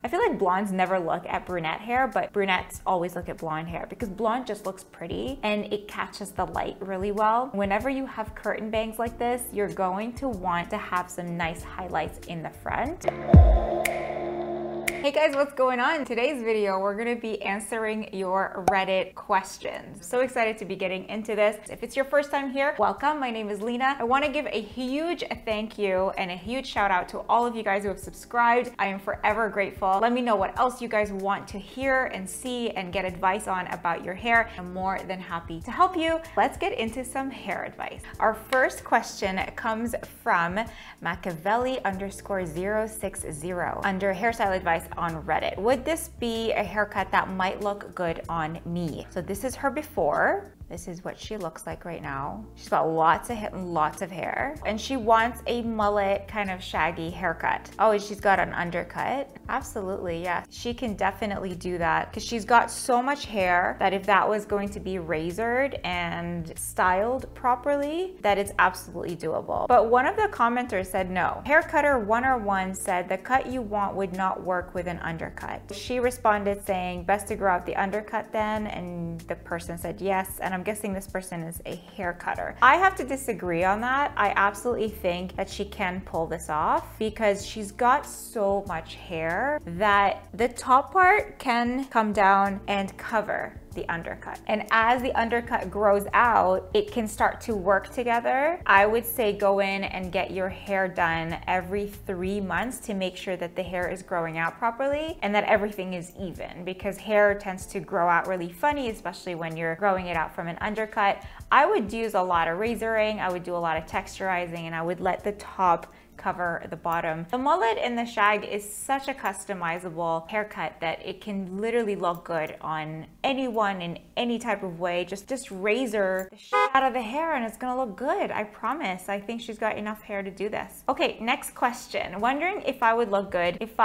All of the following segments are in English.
I feel like blondes never look at brunette hair, but brunettes always look at blonde hair because blonde just looks pretty and it catches the light really well. Whenever you have curtain bangs like this, you're going to want to have some nice highlights in the front. Hey guys, what's going on? In today's video, we're gonna be answering your Reddit questions. So excited to be getting into this. If it's your first time here, welcome. My name is Lena. I wanna give a huge thank you and a huge shout out to all of you guys who have subscribed. I am forever grateful. Let me know what else you guys want to hear and see and get advice on about your hair. I'm more than happy to help you. Let's get into some hair advice. Our first question comes from Machiavelli_060 under hairstyle advice on Reddit. Would this be a haircut that might look good on me? So this is her before. This is what she looks like right now. She's got lots of hair, and she wants a mullet kind of shaggy haircut. Oh, and she's got an undercut. Absolutely, yes. She can definitely do that because she's got so much hair that if that was going to be razored and styled properly, that it's absolutely doable. But one of the commenters said no. Haircutter 101 said the cut you want would not work with an undercut. She responded saying, best to grow out the undercut then, and the person said yes, and I'm guessing this person is a hair cutter. I have to disagree on that. I absolutely think that she can pull this off because she's got so much hair that the top part can come down and cover the undercut. And as the undercut grows out, it can start to work together. I would say go in and get your hair done every 3 months to make sure that the hair is growing out properly and that everything is even, because hair tends to grow out really funny, especially when you're growing it out from an undercut. I would use a lot of razoring, I would do a lot of texturizing, and I would let the top cover the bottom. The mullet and the shag is such a customizable haircut that it can literally look good on anyone in any type of way. Just razor the shit out of the hair and it's gonna look good. I promise. I think she's got enough hair to do this. Okay, next question. Wondering if I would look good if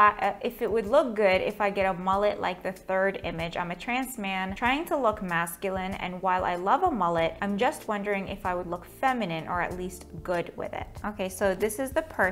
it would look good if I get a mullet like the third image. I'm a trans man trying to look masculine, and while I love a mullet, I'm just wondering if I would look feminine or at least good with it. Okay, so this is the person.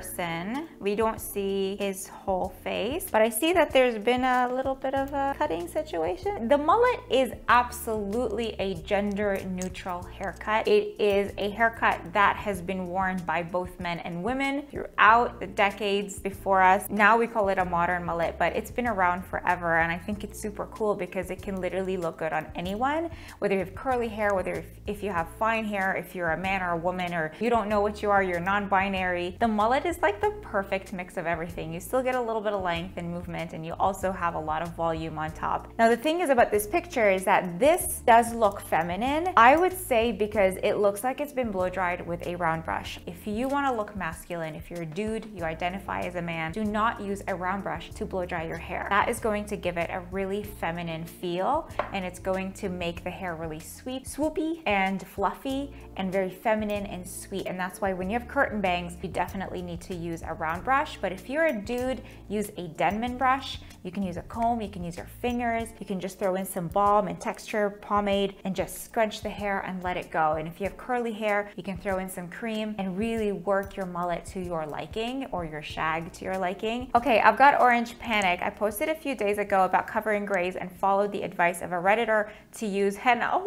We don't see his whole face, but I see that there's been a little bit of a cutting situation. The mullet is absolutely a gender neutral haircut. It is a haircut that has been worn by both men and women throughout the decades before us. Now we call it a modern mullet, but it's been around forever, and I think it's super cool because it can literally look good on anyone, whether you have curly hair, whether if you have fine hair, if you're a man or a woman, or you don't know what you are, you're non-binary. The mullet is like the perfect mix of everything. You still get a little bit of length and movement, and you also have a lot of volume on top. Now the thing is about this picture is that this does look feminine, I would say, because it looks like it's been blow dried with a round brush. If you want to look masculine, if you're a dude, you identify as a man, do not use a round brush to blow dry your hair. That is going to give it a really feminine feel, and it's going to make the hair really swoopy and fluffy and very feminine and sweet. And that's why when you have curtain bangs, you definitely need to use a round brush. But if you're a dude, use a Denman brush. You can use a comb, you can use your fingers, you can just throw in some balm and texture pomade and just scrunch the hair and let it go. And if you have curly hair, you can throw in some cream and really work your mullet to your liking, or your shag to your liking. Okay, I've got orange panic. I posted a few days ago about covering grays and followed the advice of a Redditor to use henna.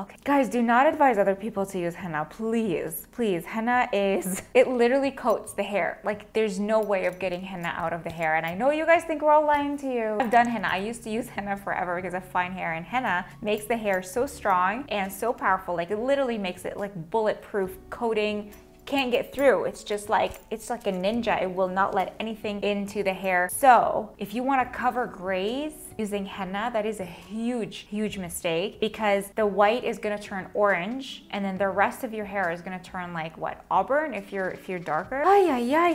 Okay, guys, do not advise other people to use henna, please. Please, henna it literally coats the hair. Like, there's no way of getting henna out of the hair. And I know you guys think we're all lying to you. I've done henna. I used to use henna forever because of fine hair, and henna makes the hair so strong and so powerful. Like, it literally makes it like bulletproof coating. Can't get through. It's just like, it's like a ninja. It will not let anything into the hair. So if you want to cover grays using henna, that is a huge mistake, because the white is going to turn orange, and then the rest of your hair is going to turn like what, auburn if you're darker.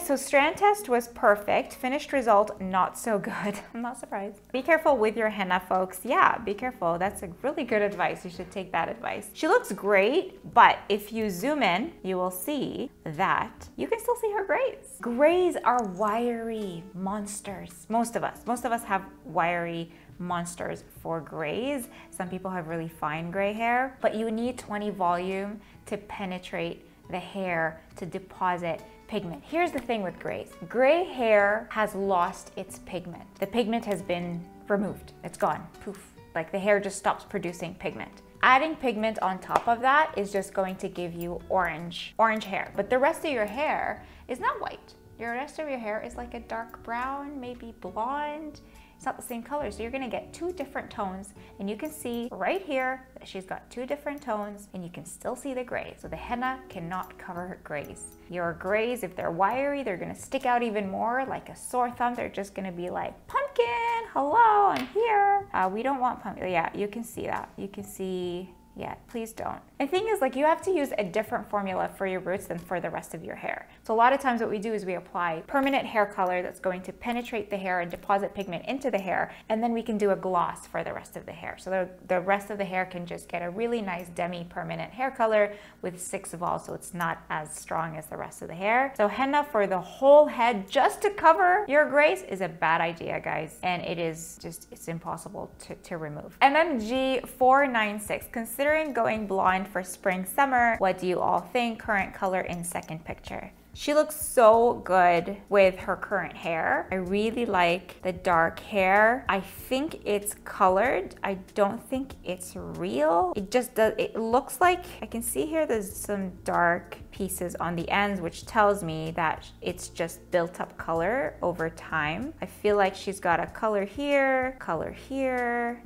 So strand test was perfect. Finished result not so good. I'm not surprised. Be careful with your henna, folks. Yeah, be careful. That's a really good advice. You should take that advice. She looks great, but if you zoom in, you will see that you can still see her grays. Grays are wiry monsters. Most of us have wiry monsters for grays. Some people have really fine gray hair, but you need 20 volume to penetrate the hair to deposit pigment. Here's the thing with grays. Gray hair has lost its pigment. The pigment has been removed. It's gone. Poof. Like the hair just stops producing pigment. Adding pigment on top of that is just going to give you orange hair. But the rest of your hair is not white. The rest of your hair is like a dark brown, maybe blonde. It's not the same color, so you're gonna get two different tones, and you can see right here that she's got two different tones, and you can still see the gray. So the henna cannot cover her grays. Your grays, if they're wiry, they're gonna stick out even more like a sore thumb. They're just gonna be like, pumpkin, hello, I'm here. We don't want pumpkin. Yeah, you can see that. You can see, yeah, please don't. The thing is, like, you have to use a different formula for your roots than for the rest of your hair. So a lot of times what we do is we apply permanent hair color that's going to penetrate the hair and deposit pigment into the hair, and then we can do a gloss for the rest of the hair. So the rest of the hair can just get a really nice demi-permanent hair color with 6 vols, so it's not as strong as the rest of the hair. So henna for the whole head just to cover your grays is a bad idea, guys. And it is just, it's impossible to remove. MMG 496, considering going blonde for spring, summer, what do you all think? Current color in second picture. She looks so good with her current hair. I really like the dark hair. I think it's colored. I don't think it's real. It just does, it looks like, I can see here there's some dark pieces on the ends, which tells me that it's just built up color over time. I feel like she's got a color here,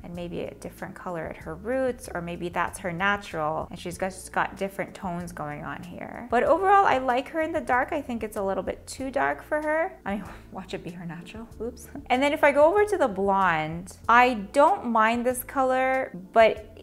and maybe a different color at her roots, or maybe that's her natural, and she's just got different tones going on here. But overall, I like her in the dark. I think it's a little bit too dark for her. I mean, watch it be her natural, oops. And then if I go over to the blonde, I don't mind this color, but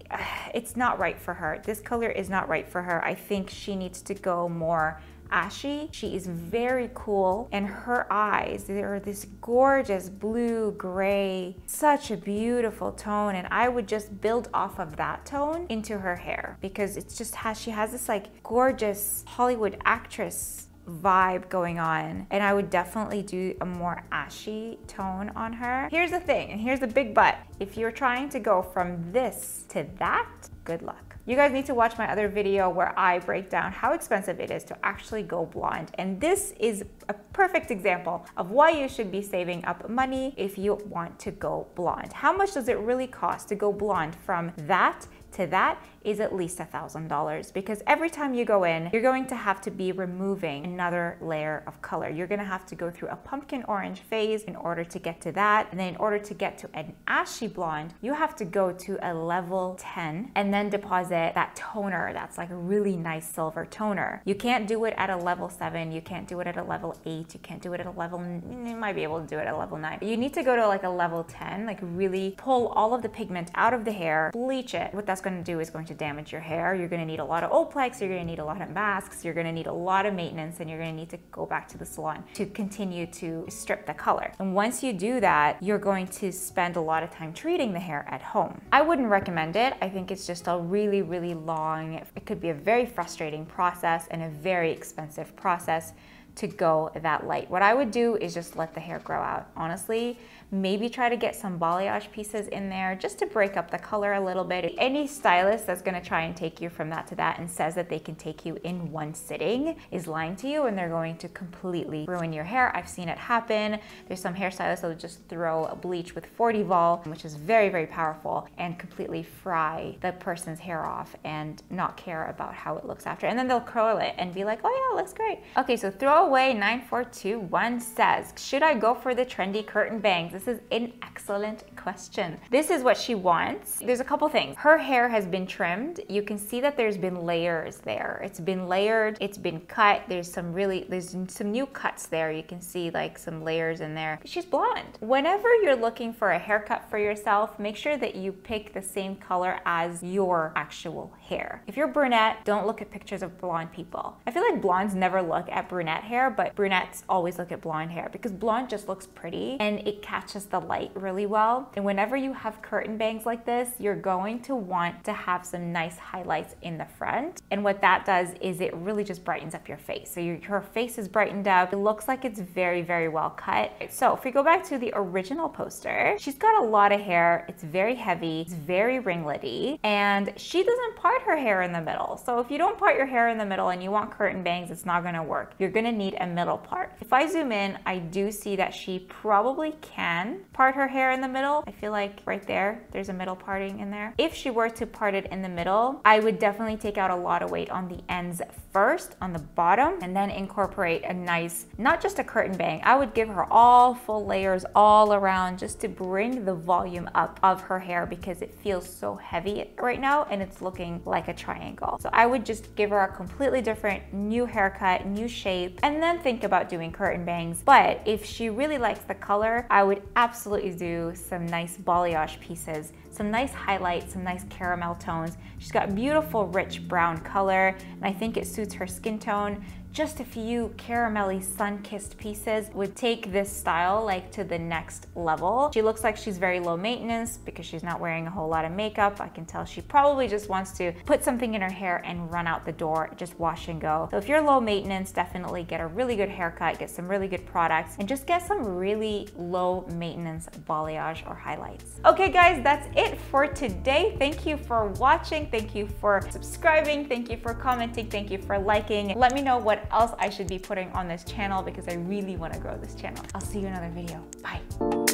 it's not right for her. This color is not right for her. I think she needs to go more ashy. She is very cool, and her eyes, they're this gorgeous blue gray, such a beautiful tone, and I would just build off of that tone into her hair, because it's just she has this like gorgeous Hollywood actress vibe going on, and I would definitely do a more ashy tone on her. Here's the thing, and here's the big but. If you're trying to go from this to that, good luck. You guys need to watch my other video where I break down how expensive it is to actually go blonde. And this is a perfect example of why you should be saving up money if you want to go blonde. How much does it really cost to go blonde from that to that? Is at least $1,000, because every time you go in, you're going to have to be removing another layer of color. You're gonna have to go through a pumpkin orange phase in order to get to that. And then in order to get to an ashy blonde, you have to go to a level 10 and then deposit that toner that's like a really nice silver toner. You can't do it at a level 7, you can't do it at a level 8, you can't do it at a level, you might be able to do it at a level 9. You need to go to like a level 10, like really pull all of the pigment out of the hair, bleach it. What that's gonna do is going to damage your hair. You're gonna need a lot of Olaplex, you're gonna need a lot of masks, you're gonna need a lot of maintenance, and you're gonna need to go back to the salon to continue to strip the color. And once you do that, you're going to spend a lot of time treating the hair at home. I wouldn't recommend it. I think it's just a really, really long, it could be a very frustrating process and a very expensive process to go that light. What I would do is just let the hair grow out, honestly. Maybe try to get some balayage pieces in there just to break up the color a little bit. Any stylist that's gonna try and take you from that to that and says that they can take you in one sitting is lying to you, and they're going to completely ruin your hair. I've seen it happen. There's some hairstylists that will just throw a bleach with 40 vol, which is very, very powerful, and completely fry the person's hair off and not care about how it looks after. And then they'll curl it and be like, oh yeah, it looks great. Okay, so throwaway 9421 says, should I go for the trendy curtain bangs? This is an excellent question. This is what she wants. There's a couple things. Her hair has been trimmed. You can see that there's been layers there. It's been layered, it's been cut. There's some new cuts there. You can see like some layers in there. She's blonde. Whenever you're looking for a haircut for yourself, make sure that you pick the same color as your actual hair. If you're brunette, don't look at pictures of blonde people. I feel like blondes never look at brunette hair hair, but brunettes always look at blonde hair because blonde just looks pretty and it catches the light really well. And whenever you have curtain bangs like this, you're going to want to have some nice highlights in the front. And what that does is it really just brightens up your face. So her face is brightened up. It looks like it's very, very well cut. So if we go back to the original poster, she's got a lot of hair. It's very heavy. It's very ringlety. And she doesn't part her hair in the middle. So if you don't part your hair in the middle and you want curtain bangs, it's not gonna work. You're gonna need a middle part. If I zoom in, I do see that she probably can part her hair in the middle. I feel like right there, there's a middle parting in there. If she were to part it in the middle, I would definitely take out a lot of weight on the ends first, on the bottom, and then incorporate a nice, not just a curtain bang. I would give her all full layers all around just to bring the volume up of her hair because it feels so heavy right now and it's looking like a triangle. So I would just give her a completely different new haircut, new shape, and then think about doing curtain bangs. But if she really likes the color, I would absolutely do some nice balayage pieces, some nice highlights, some nice caramel tones. She's got beautiful rich brown color and I think it suits her skin tone. Just a few caramelly sun-kissed pieces would take this style like to the next level. She looks like she's very low maintenance because she's not wearing a whole lot of makeup. I can tell she probably just wants to put something in her hair and run out the door, just wash and go. So if you're low maintenance, definitely get a really good haircut, get some really good products, and just get some really low maintenance balayage or highlights. Okay guys, that's it for today. Thank you for watching. Thank you for subscribing. Thank you for commenting. Thank you for liking. Let me know what else I should be putting on this channel because I really want to grow this channel. I'll see you in another video. Bye.